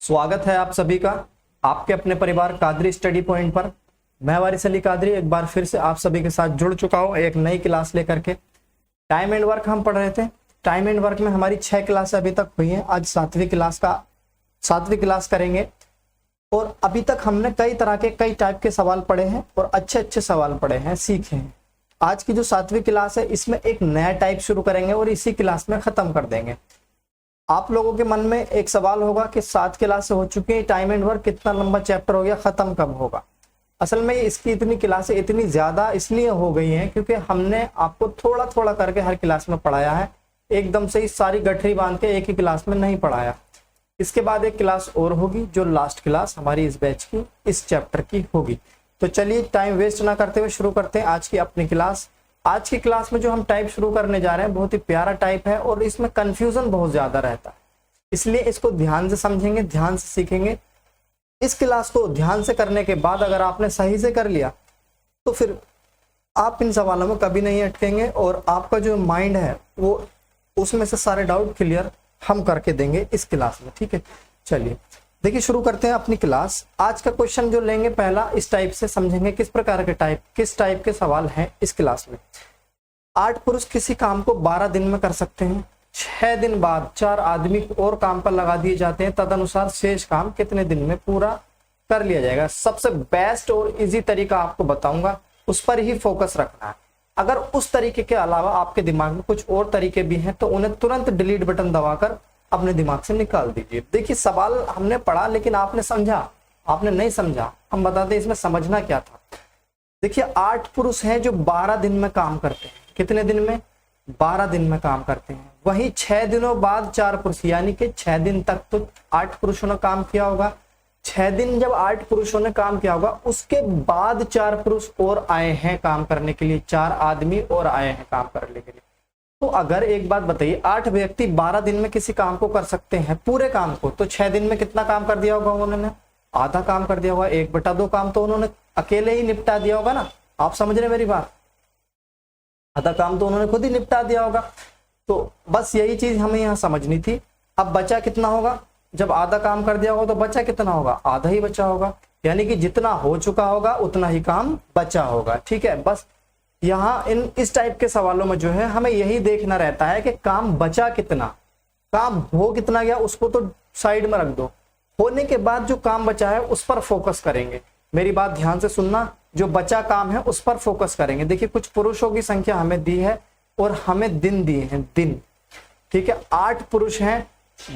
स्वागत है आप सभी का आपके अपने परिवार कादरी स्टडी पॉइंट पर। मैं वारिस अली कादरी एक बार फिर से आप सभी के साथ जुड़ चुका हूं एक नई क्लास लेकर के। टाइम एंड वर्क हम पढ़ रहे थे। टाइम एंड वर्क में हमारी 6 क्लास अभी तक हुई हैं। आज 7वीं क्लास करेंगे और अभी तक हमने कई तरह के कई टाइप के सवाल पढ़े हैं और अच्छे अच्छे सवाल पढ़े हैं, सीखे हैं। आज की जो 7वीं क्लास है इसमें एक नया टाइप शुरू करेंगे और इसी क्लास में खत्म कर देंगे। आप लोगों के मन में एक सवाल होगा कि 7 क्लास हो चुकी है, टाइम एंड वर्क कितना लंबा चैप्टर हो गया, खत्म कब होगा। असल में इसकी इतनी क्लासें इतनी ज्यादा इसलिए हो गई हैं क्योंकि हमने आपको थोड़ा थोड़ा करके हर क्लास में पढ़ाया है, एकदम से ही सारी गठरी बांध के एक ही क्लास में नहीं पढ़ाया। इसके बाद एक क्लास और होगी जो लास्ट क्लास हमारी इस बैच की इस चैप्टर की होगी। तो चलिए टाइम वेस्ट ना करते हुए शुरू करते हैं आज की अपनी क्लास। आज की क्लास में जो हम टाइप शुरू करने जा रहे हैं बहुत ही प्यारा टाइप है और इसमें कंफ्यूजन बहुत ज्यादा रहता है, इसलिए इसको ध्यान से समझेंगे, ध्यान से सीखेंगे। इस क्लास को ध्यान से करने के बाद अगर आपने सही से कर लिया तो फिर आप इन सवालों में कभी नहीं अटकेंगे और आपका जो माइंड है वो उसमें से सारे डाउट क्लियर हम करके देंगे इस क्लास में, ठीक है। चलिए देखिए शुरू करते हैं अपनी क्लास। आज का क्वेश्चन जो लेंगे पहला इस टाइप से समझेंगे किस प्रकार के किस टाइप के सवाल हैं इस क्लास में। 8 पुरुष किसी काम को 12 दिन में कर सकते हैं। 6 दिन बाद 4 आदमी और काम पर लगा दिए जाते हैं, तदनुसार शेष काम कितने दिन में पूरा कर लिया जाएगा। सबसे बेस्ट और इजी तरीका आपको बताऊंगा, उस पर ही फोकस रखना है। अगर उस तरीके के अलावा आपके दिमाग में कुछ और तरीके भी हैं तो उन्हें तुरंत डिलीट बटन दबाकर अपने दिमाग से निकाल दीजिए। देखिए सवाल हमने पढ़ा लेकिन आपने समझा, आपने नहीं समझा। हम बताते हैं इसमें समझना क्या था। देखिए 8 पुरुष हैं जो 12 दिन में काम करते हैं। कितने दिन में? 12 दिन में काम करते हैं। वहीं 6 दिनों बाद 4 पुरुष, यानी कि 6 दिन तक तो 8 पुरुषों ने काम किया होगा। 6 दिन जब 8 पुरुषों ने काम किया होगा उसके बाद 4 पुरुष और आए हैं काम करने के लिए, 4 आदमी और आए हैं काम करने के लिए। तो अगर एक बात बताइए 8 व्यक्ति 12 दिन में किसी काम को कर सकते हैं, पूरे काम को, तो 6 दिन में कितना काम कर दिया होगा उन्होंने? आधा काम कर दिया होगा। 1/2 काम तो उन्होंने अकेले ही निपटा दिया होगा ना। आप समझ रहे मेरी बात? आधा काम तो उन्होंने खुद ही निपटा दिया होगा। तो बस यही चीज हमें यहाँ समझनी थी। अब बचा कितना होगा? जब आधा काम कर दिया होगा तो बचा कितना होगा? आधा ही बचा होगा, यानी कि जितना हो चुका होगा उतना ही काम बचा होगा, ठीक है। बस यहाँ इस टाइप के सवालों में जो है हमें यही देखना रहता है कि काम बचा कितना, काम हो कितना गया उसको तो साइड में रख दो, होने के बाद जो काम बचा है उस पर फोकस करेंगे। मेरी बात ध्यान से सुनना, जो बचा काम है उस पर फोकस करेंगे। देखिए कुछ पुरुषों की संख्या हमें दी है और हमें दिन दिए हैं, दिन, ठीक है। 8 पुरुष हैं,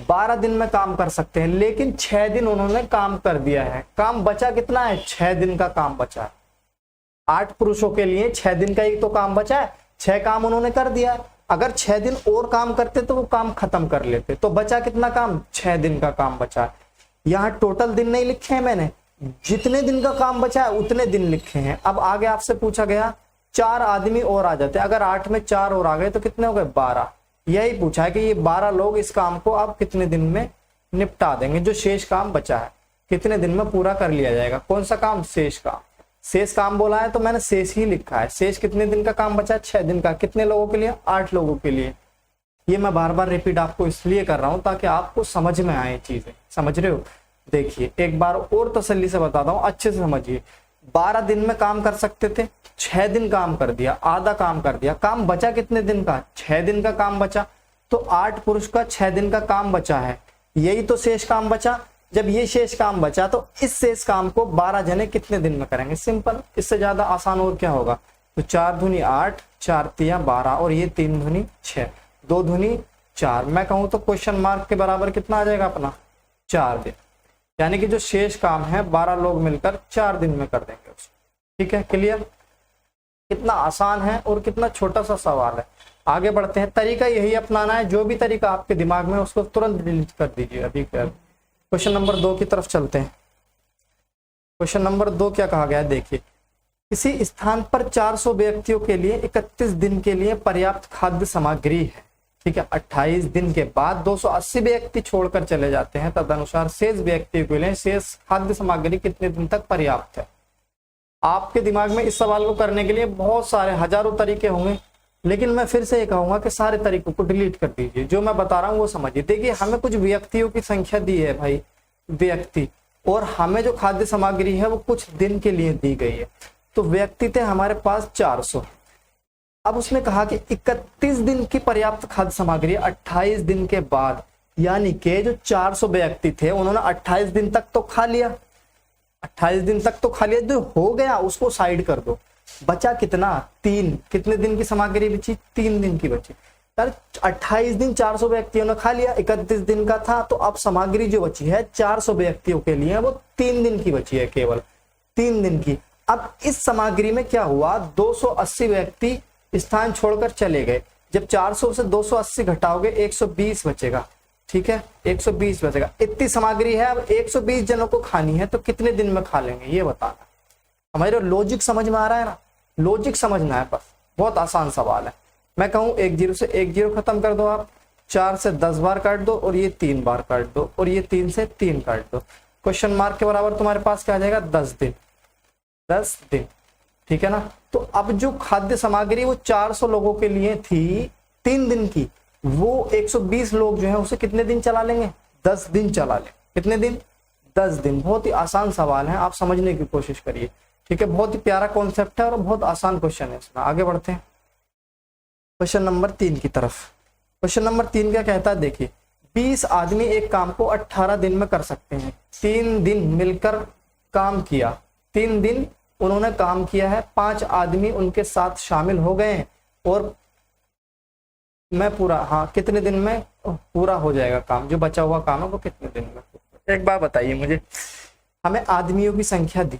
12 दिन में काम कर सकते हैं, लेकिन 6 दिन उन्होंने काम कर दिया है। काम बचा कितना है? 6 दिन का काम बचा है। 8 पुरुषों के लिए 6 दिन का ही तो काम बचा है, 6 काम उन्होंने कर दिया। अगर 6 दिन और काम करते तो वो काम खत्म कर लेते, तो बचा कितना काम? 6 दिन का काम बचा है। यहाँ टोटल दिन नहीं लिखे हैं मैंने, जितने दिन का काम बचा है उतने दिन लिखे हैं। अब आगे आपसे पूछा गया 4 आदमी और आ जाते, अगर 8 में 4 और आ गए तो कितने हो गए? 12। यही पूछा है कि ये 12 लोग इस काम को आप कितने दिन में निपटा देंगे। जो शेष काम बचा है कितने दिन में पूरा कर लिया जाएगा। कौन सा काम? शेष काम। शेष काम बोला है तो मैंने शेष ही लिखा है। शेष कितने दिन का काम बचा है? 6 दिन का। कितने लोगों के लिए? 8 लोगों के लिए। ये मैं बार बार रिपीट आपको इसलिए कर रहा हूं ताकि आपको समझ में आए चीजें, समझ रहे हो। देखिए एक बार और तसल्ली से बताता हूँ, अच्छे से समझिए। 12 दिन में काम कर सकते थे, 6 दिन काम कर दिया, आधा काम कर दिया, काम बचा कितने दिन का? 6 दिन का काम बचा। तो 8 पुरुष का 6 दिन का काम बचा है, यही तो शेष काम बचा। जब ये शेष काम बचा तो इस शेष काम को 12 जने कितने दिन में करेंगे? सिंपल, इससे ज्यादा आसान और क्या होगा। तो 4 दूनी 8, 4 तिया 12 और ये 3 दूनी 6, 2 दूनी 4। मैं कहूँ तो क्वेश्चन मार्क के बराबर कितना आ जाएगा अपना? 4 दिन। यानी कि जो शेष काम है 12 लोग मिलकर 4 दिन में कर देंगे उसको, ठीक है। क्लियर? कितना आसान है और कितना छोटा सा सवाल है। आगे बढ़ते हैं। तरीका यही अपनाना है, जो भी तरीका आपके दिमाग में उसको तुरंत डिलीट कर दीजिए। अभी क्वेश्चन नंबर 2 की तरफ चलते हैं। क्वेश्चन नंबर 2 क्या कहा गया है? देखिए किसी स्थान पर 400 व्यक्तियों के लिए 31 दिन के लिए पर्याप्त खाद्य सामग्री है, ठीक है। 28 दिन के बाद 280 व्यक्ति छोड़कर चले जाते हैं, तदनुसार शेष व्यक्तियों के लिए शेष खाद्य सामग्री कितने दिन तक पर्याप्त है। आपके दिमाग में इस सवाल को करने के लिए बहुत सारे हजारों तरीके होंगे, लेकिन मैं फिर से ये कहूंगा कि सारे तरीकों को डिलीट कर दीजिए। जो मैं बता रहा हूँ वो समझिए। देखिए हमें कुछ व्यक्तियों की संख्या दी है भाई, व्यक्ति, और हमें जो खाद्य सामग्री है वो कुछ दिन के लिए दी गई है। तो व्यक्ति थे हमारे पास 400। अब उसने कहा कि 31 दिन की पर्याप्त खाद्य सामग्री 28 दिन के बाद, यानी कि जो 400 व्यक्ति थे उन्होंने 28 दिन तक तो खा लिया, 28 दिन तक तो खा लिया, जो हो गया उसको साइड कर दो, बचा कितना, 3। कितने दिन की सामग्री बची, 3 दिन की बची। यार 28 दिन 400 व्यक्तियों ने खा लिया, 31 दिन का था, तो अब सामग्री जो बची है 400 व्यक्तियों के लिए वो 3 दिन की बची है, केवल 3 दिन की। अब इस सामग्री में क्या हुआ, 280 व्यक्ति स्थान छोड़कर चले गए। जब 400 से 280 घटाओगे 120 बचेगा, ठीक है, 120 बचेगा। इतनी सामग्री है, अब 120 जनों को खानी है, तो कितने दिन में खा लेंगे ये बताना। हमारे लॉजिक समझ में आ रहा है ना, लॉजिक समझना है, बस बहुत आसान सवाल है। मैं कहूँ 1 0 से 1 0 खत्म कर दो आप, 4 से 10 बार काट दो, और ये 3 बार काट दो, और ये 3 से 3 काट दो। क्वेश्चन मार्क के बराबर तुम्हारे पास क्या आ जाएगा, 10 दिन, 10 दिन, ठीक है ना। तो अब जो खाद्य सामग्री वो 400 लोगों के लिए थी 3 दिन की, वो 120 लोग जो है उसे कितने दिन चला लेंगे, 10 दिन चला लेंगे। कितने दिन, 10 दिन। बहुत ही आसान सवाल है, आप समझने की कोशिश करिए, ठीक है। बहुत ही प्यारा कॉन्सेप्ट है और बहुत आसान क्वेश्चन है इसमें। आगे बढ़ते हैं क्वेश्चन नंबर 3 की तरफ। क्वेश्चन नंबर 3 क्या कहता है, देखिए 20 आदमी एक काम को 18 दिन में कर सकते हैं। 3 दिन मिलकर काम किया, 3 दिन उन्होंने काम किया है, 5 आदमी उनके साथ शामिल हो गए हैं, और मैं पूरा, हाँ, कितने दिन में पूरा हो जाएगा काम, जो बचा हुआ काम है वो कितने दिन में। एक बार बताइए मुझे, हमें आदमियों की संख्या दी,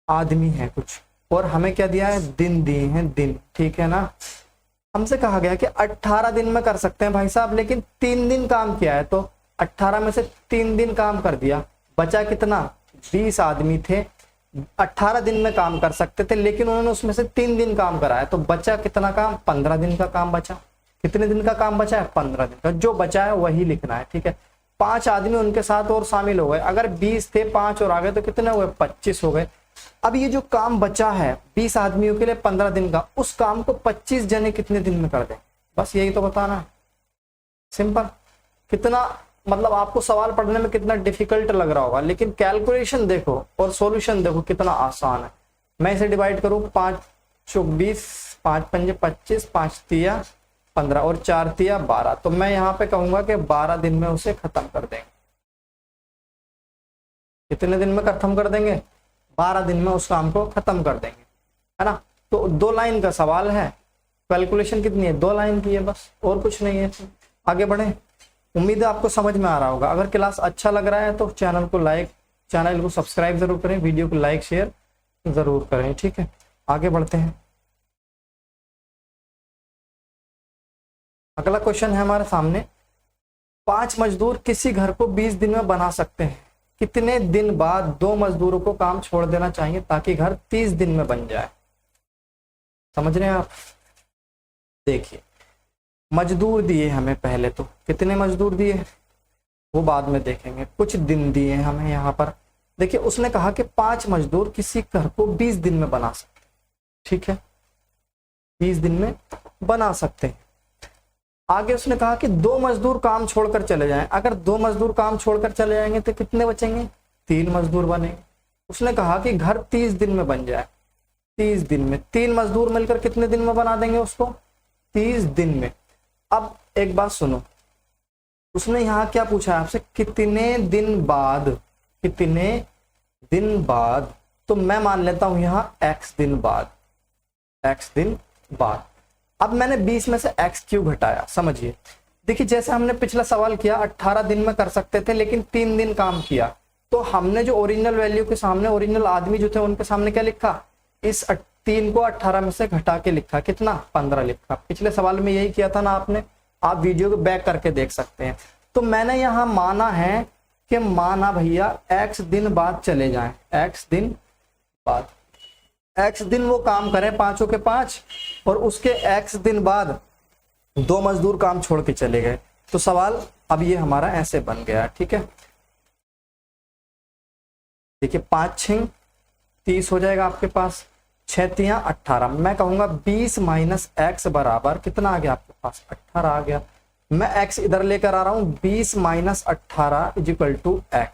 आदमी है कुछ, और हमें क्या दिया है, दिन दिए हैं, दिन, ठीक है ना। हमसे कहा गया कि 18 दिन में कर सकते हैं भाई साहब, लेकिन 3 दिन काम किया है, तो 18 में से 3 दिन काम कर दिया, बचा कितना, 20 आदमी थे, 18 दिन में काम कर सकते थे, लेकिन उन्होंने उसमें से 3 दिन काम कराया, तो बचा कितना काम, 15 दिन का काम बचा। कितने दिन का काम बचा है, 15 दिन का। जो बचा है वही लिखना है, ठीक है। 5 आदमी उनके साथ और शामिल हो गए, अगर 20 थे 5 और आ गए तो कितने हुए, 25 हो गए। अब ये जो काम बचा है 20 आदमियों के लिए 15 दिन का, उस काम को 25 जने कितने दिन में कर दें, बस यही तो बताना है, सिंपल। कितना मतलब आपको सवाल पढ़ने में कितना डिफिकल्ट लग रहा होगा, लेकिन कैलकुलेशन देखो और सॉल्यूशन देखो कितना आसान है। मैं इसे डिवाइड करूं, 5 चौक 20, 5 पंजे 25, 5 तिया 15 और 4 तिया 12, तो मैं यहाँ पे कहूंगा कि 12 दिन में उसे खत्म कर देंगे। कितने दिन में खत्म कर देंगे, 12 दिन में उस काम को खत्म कर देंगे, है ना। तो 2 लाइन का सवाल है, कैलकुलेशन कितनी है, 2 लाइन की है, बस और कुछ नहीं है। आगे बढ़े, उम्मीद है आपको समझ में आ रहा होगा। अगर क्लास अच्छा लग रहा है तो चैनल को सब्सक्राइब जरूर करें, वीडियो को लाइक शेयर जरूर करें, ठीक है। आगे बढ़ते हैं, अगला क्वेश्चन है हमारे सामने, 5 मजदूर किसी घर को 20 दिन में बना सकते हैं, कितने दिन बाद 2 मजदूरों को काम छोड़ देना चाहिए ताकि घर 30 दिन में बन जाए। समझ रहे हैं आप, देखिए मजदूर दिए हमें, पहले तो कितने मजदूर दिए वो बाद में देखेंगे, कुछ दिन दिए हमें यहाँ पर। देखिए उसने कहा कि 5 मजदूर किसी घर को 20 दिन में बना सकते, ठीक है, 20 दिन में बना सकते हैं। आगे उसने कहा कि 2 मजदूर काम छोड़कर चले जाएं, अगर 2 मजदूर काम छोड़कर चले जाएंगे तो कितने बचेंगे, 3 मजदूर बनेंगे। उसने कहा कि घर 30 दिन में बन जाए, 30 दिन में 3 मजदूर मिलकर कितने दिन में बना देंगे उसको, 30 दिन में। अब एक बात सुनो, उसने यहाँ क्या पूछा है आपसे, कितने दिन बाद, कितने दिन बाद, तो मैं मान लेता हूं यहाँ x दिन बाद, x दिन बाद। अब मैंने 20 में से x क्यों घटाया, समझिए। देखिए जैसे हमने पिछला सवाल किया 18 दिन में कर सकते थे, लेकिन 3 दिन काम किया, तो हमने जो ओरिजिनल वैल्यू के सामने, ओरिजिनल आदमी जो थे उनके सामने क्या लिखा, इस 3 को 18 में से घटा के लिखा, कितना, 15 लिखा। पिछले सवाल में यही किया था ना आपने, आप वीडियो को बैक करके देख सकते हैं। तो मैंने यहाँ माना है कि माना भैया x दिन बाद चले जाएं, x दिन बाद, x दिन वो काम करें 5 के 5, और उसके x दिन बाद 2 मजदूर काम छोड़ के चले गए। तो सवाल अब ये हमारा ऐसे बन गया, ठीक है। देखिए 5 6 30 हो जाएगा आपके पास, 6 3 18, मैं कहूंगा 20 माइनस x बराबर कितना आ गया आपके पास, 18 आ गया। मैं x इधर लेकर आ रहा हूं, 20 minus 18 is equal to x।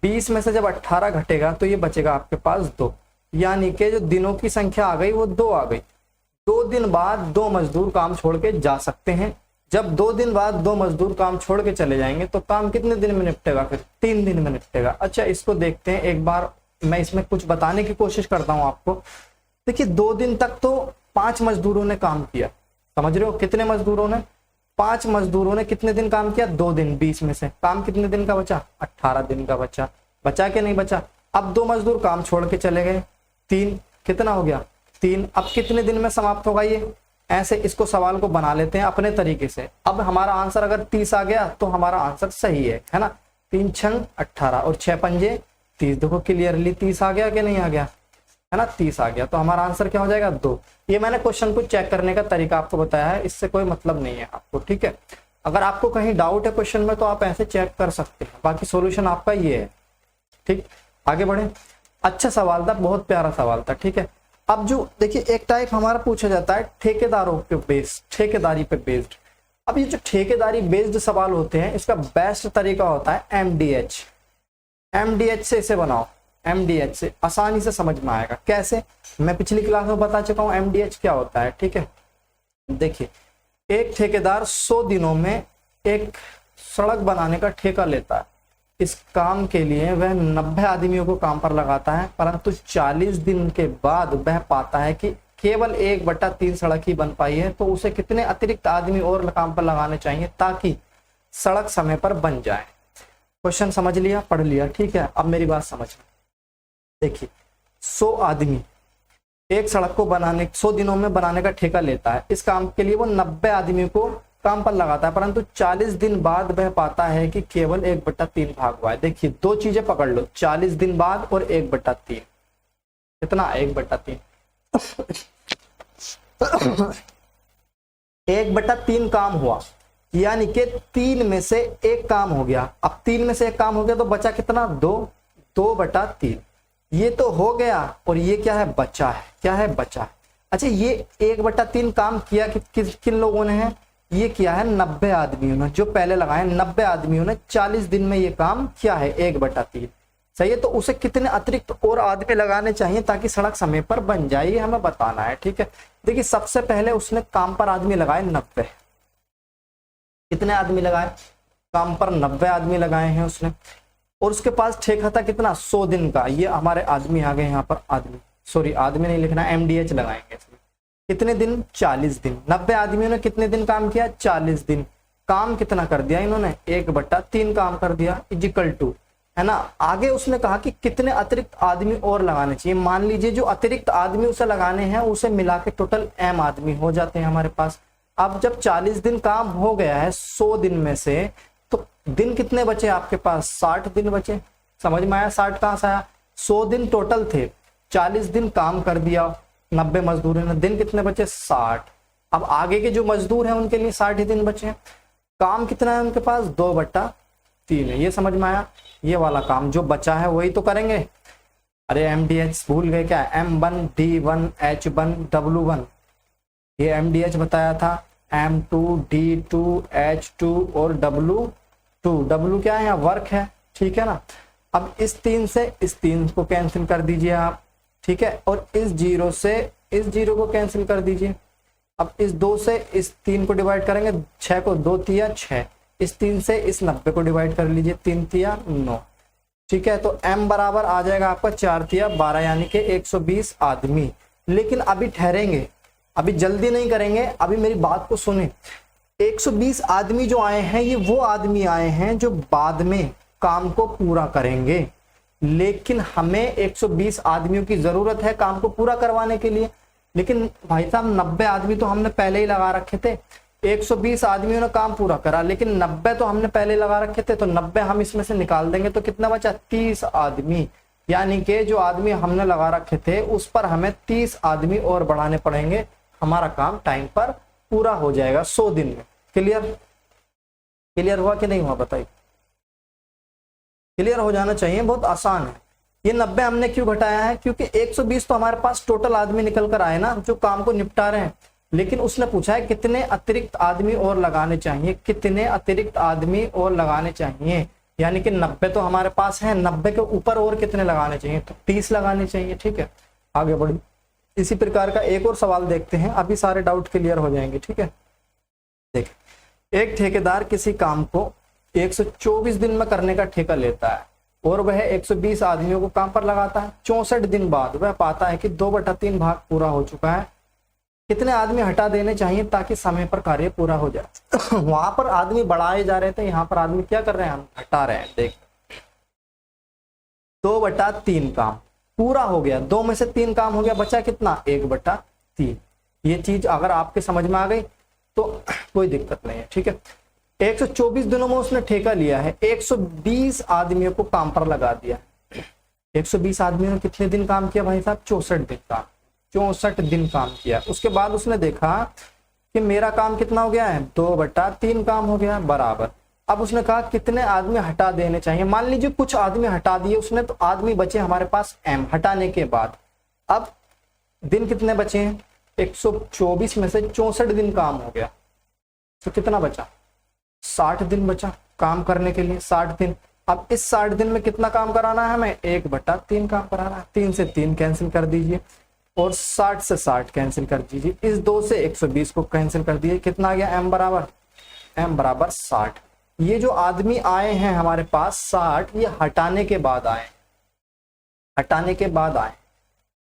20 में से जब 18 घटेगा तो ये बचेगा आपके पास 2, यानी कि जो दिनों की संख्या आ गई वो 2 आ गई। 2 दिन बाद 2 मजदूर काम छोड़ के जा सकते हैं। जब 2 दिन बाद 2 मजदूर काम छोड़ के चले जाएंगे तो काम कितने दिन में निपटेगा? फिर 3 दिन में निपटेगा। अच्छा, इसको देखते हैं एक बार, मैं इसमें कुछ बताने की कोशिश करता हूं आपको। देखिए 2 दिन तक तो 5 मजदूरों ने काम किया, समझ रहे हो? कितने मजदूरों ने? 5 मजदूरों ने कितने दिन काम किया? 2 दिन। 20 में से काम कितने दिन का बचा? 18 दिन का बचा। बचा के नहीं बचा? अब 2 मजदूर काम छोड़ के चले गए, 3, कितना हो गया? 3। अब कितने दिन में समाप्त होगा ये? ऐसे इसको सवाल को बना लेते हैं अपने तरीके से। अब हमारा आंसर अगर 30 आ गया तो हमारा आंसर सही है ना? 3 छंग 18 और 6 पंजे 30। देखो क्लियरली 30 आ गया कि नहीं आ गया, है ना? 30 आ गया। तो हमारा आंसर क्या हो जाएगा? 2। ये मैंने क्वेश्चन को चेक करने का तरीका आपको बताया है, इससे कोई मतलब नहीं है आपको, ठीक है? अगर आपको कहीं डाउट है क्वेश्चन में तो आप ऐसे चेक कर सकते हैं, बाकी सोल्यूशन आपका ये है, ठीक? आगे बढ़े। अच्छा सवाल था, बहुत प्यारा सवाल था, ठीक है? अब जो देखिए एक टाइप हमारा पूछा जाता है ठेकेदारों पे बेस्ड, ठेकेदारी पे बेस्ड। अब ये जो ठेकेदारी बेस्ड सवाल होते हैं इसका बेस्ट तरीका होता है एमडीएच। एमडीएच से इसे बनाओ, एमडीएच से आसानी से समझ में आएगा। कैसे? मैं पिछली क्लास में बता चुका हूँ एमडीएच क्या होता है, ठीक है? देखिए एक ठेकेदार 100 दिनों में एक सड़क बनाने का ठेका लेता है। इस काम के लिए वह 90 आदमियों को काम पर लगाता है, परंतु 40 दिन के बाद वह पाता है कि केवल 1/3 सड़क ही बन पाई है। तो उसे कितने अतिरिक्त आदमी और काम पर लगाने चाहिए ताकि सड़क समय पर बन जाए? क्वेश्चन समझ लिया, पढ़ लिया, ठीक है? अब मेरी बात समझ में। देखिए 100 आदमी एक सड़क को बनाने 100 दिनों में बनाने का ठेका लेता है। इस काम के लिए वो 90 आदमियों को काम पर लगाता है, परंतु 40 दिन बाद वह पाता है कि केवल 1/3 भाग हुआ है। देखिए 2 चीजें पकड़ लो, 40 दिन बाद और 1/3। कितना? 1/3। 1/3 काम हुआ, यानी कि 3 में से 1 काम हो गया। अब 3 में से 1 काम हो गया तो बचा कितना? 2। 2/3 ये तो हो गया, और ये क्या है? बचा है। क्या है? बचा है। अच्छा, ये 1/3 काम किया किन लोगों ने है? ये किया है 90 आदमियों ने, जो पहले लगाए 90 आदमियों ने 40 दिन में ये काम किया है 1/3। सही है? तो उसे कितने अतिरिक्त और आदमी लगाने चाहिए ताकि सड़क समय पर बन जाए, ये हमें बताना है, ठीक है? देखिए सबसे पहले उसने काम पर आदमी लगाए 90। कितने आदमी लगाए? काम पर 90 आदमी लगाए हैं उसने, और उसके पास ठेका था कितना? 100 दिन का। ये हमारे आदमी आ गए यहाँ पर, आदमी, सॉरी आदमी नहीं लिखना, एमडीएच लगाएंगे इसमें। कितने दिन? 40 दिन। 90 आदमियों ने कितने दिन काम किया? 40 दिन। काम कितना कर दिया इन्होंने? 1/3 काम कर दिया, इजिकल टू, है ना? आगे उसने कहा कि कितने अतिरिक्त आदमी और लगाने चाहिए। मान लीजिए जो अतिरिक्त आदमी उसे लगाने हैं उसे मिला के टोटल m आदमी हो जाते हैं हमारे पास। अब जब 40 दिन काम हो गया है 100 दिन में से, तो दिन कितने बचे आपके पास? 60 दिन बचे। समझ में आया? 60 कहां से आया? 100 दिन टोटल थे, 40 दिन काम कर दिया 90 मजदूरों ने, दिन कितने बचे? 60। अब आगे के जो मजदूर हैं उनके लिए 60 ही दिन बचे हैं। काम कितना है उनके पास? 2/3 है। ये समझ में आया? ये वाला काम जो बचा है वही तो करेंगे। अरे एमडीएच भूल गए क्या? M1 D1 H1 W1, ये एमडीएच बताया था। M2 D2 H2 और W2। W क्या है? यहाँ वर्क है, ठीक है ना? अब इस 3 से इस 3 को कैंसिल कर दीजिए आप, ठीक है? और इस 0 से इस 0 को कैंसिल कर दीजिए। अब इस 2 से इस 3 को डिवाइड करेंगे, 6 को 2 तिया 6। इस 3 से इस 90 को डिवाइड कर लीजिए, 3 तिया 9, ठीक है? तो m बराबर आ जाएगा आपका 4 तिया 12, यानी कि 120 आदमी। लेकिन अभी ठहरेंगे, अभी जल्दी नहीं करेंगे, अभी मेरी बात को सुने। 120 आदमी जो आए हैं ये वो आदमी आए हैं जो बाद में काम को पूरा करेंगे, लेकिन हमें 120 आदमियों की जरूरत है काम को पूरा करवाने के लिए। लेकिन भाई साहब 90 आदमी तो हमने पहले ही लगा रखे थे। 120 आदमियों ने काम पूरा करा, लेकिन 90 तो हमने पहले लगा रखे थे, तो 90 हम इसमें से निकाल देंगे तो कितना बचा? 30 आदमी। यानी कि जो आदमी हमने लगा रखे थे उस पर हमें 30 आदमी और बढ़ाने पड़ेंगे। हमारा काम टाइम पर पूरा हो जाएगा 100 दिन में। क्लियर? क्लियर हुआ कि नहीं हुआ? बताइए। क्लियर हो जाना चाहिए, बहुत आसान है। ये 90 हमने क्यों घटाया है? क्योंकि 120 तो हमारे पास टोटल आदमी निकल कर आए ना जो काम को निपटा रहे हैं। लेकिन उसने पूछा है कितने अतिरिक्त आदमी और लगाने चाहिए, कितने अतिरिक्त आदमी और लगाने चाहिए, यानी कि 90 तो हमारे पास है, 90 के ऊपर और कितने लगाने चाहिए, तो 30 लगाने चाहिए। ठीक है, आगे बढ़ी। इसी प्रकार का एक और सवाल देखते हैं, अभी सारे डाउट क्लियर हो जाएंगे। ठीक है, देख, एक ठेकेदार किसी काम को 124 दिन में करने का ठेका लेता है और वह 120 आदमियों को काम पर लगाता है। 64 दिन बाद वह पाता है कि 2/3 भाग पूरा हो चुका है। कितने आदमी हटा देने चाहिए ताकि समय पर कार्य पूरा हो जाए। वहां पर आदमी बढ़ाए जा रहे थे, यहाँ पर आदमी क्या कर रहे हैं, हम हटा रहे हैं। देख, 2/3 काम पूरा हो गया, 2 में से 3 काम हो गया, बचा कितना, 1/3। ये चीज अगर आपके समझ में आ गई तो कोई दिक्कत नहीं है। ठीक है, 124 दिनों में उसने ठेका लिया है, 120 आदमियों को काम पर लगा दिया। 120 आदमियों ने कितने दिन काम किया भाई साहब, 64 दिन काम, 64 दिन काम किया। उसके बाद उसने देखा कि मेरा काम कितना हो गया है, 2/3 काम हो गया बराबर। अब उसने कहा कितने आदमी हटा देने चाहिए। मान लीजिए कुछ आदमी हटा दिए उसने, तो आदमी बचे हमारे पास m हटाने के बाद। अब दिन कितने बचे हैं, 124 में से 64 दिन काम हो गया, तो कितना बचा, 60 दिन बचा काम करने के लिए, 60 दिन। अब इस 60 दिन में कितना काम कराना है हमें, 1/3 काम कराना है। 3 से 3 कैंसिल कर दीजिए और 60 से 60 कैंसिल कर दीजिए, इस 2 से 120 को कैंसिल कर दीजिए, कितना आ गया, m बराबर 60। ये जो आदमी आए हैं हमारे पास 60, ये हटाने के बाद आए, हटाने के बाद आए।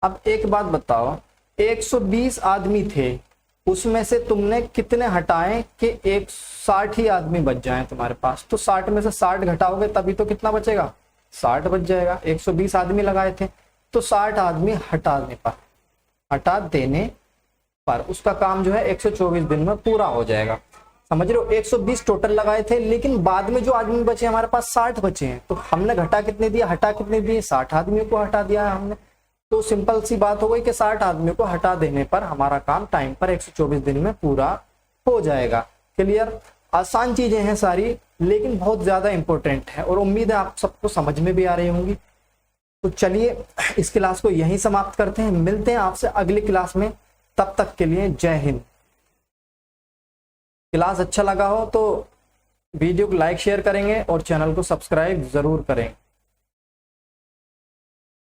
अब एक बात बताओ, 120 आदमी थे, उसमें से तुमने कितने हटाए कि 60 ही आदमी बच जाएं तुम्हारे पास, तो 60 में से 60 घटाओगे तभी तो कितना बचेगा, 60 बच जाएगा। 120 आदमी लगाए थे, तो 60 आदमी हटा देने पर उसका काम जो है 124 दिन में पूरा हो जाएगा। समझ रहे हो, 120 टोटल लगाए थे, लेकिन बाद में जो आदमी बचे हमारे पास 60 बचे हैं, तो हमने घटा कितने दिया, हटा कितने दिए, 60 आदमियों को हटा दिया है हमने। तो सिंपल सी बात हो गई कि 60 आदमियों को हटा देने पर हमारा काम टाइम पर 124 दिन में पूरा हो जाएगा। क्लियर, आसान चीजें हैं सारी, लेकिन बहुत ज्यादा इंपॉर्टेंट है, और उम्मीद है आप सबको समझ में भी आ रही होंगी। तो चलिए इस क्लास को यहीं समाप्त करते हैं, मिलते हैं आपसे अगली क्लास में, तब तक के लिए जय हिंद। क्लास अच्छा लगा हो तो वीडियो को लाइक शेयर करेंगे और चैनल को सब्सक्राइब जरूर करें।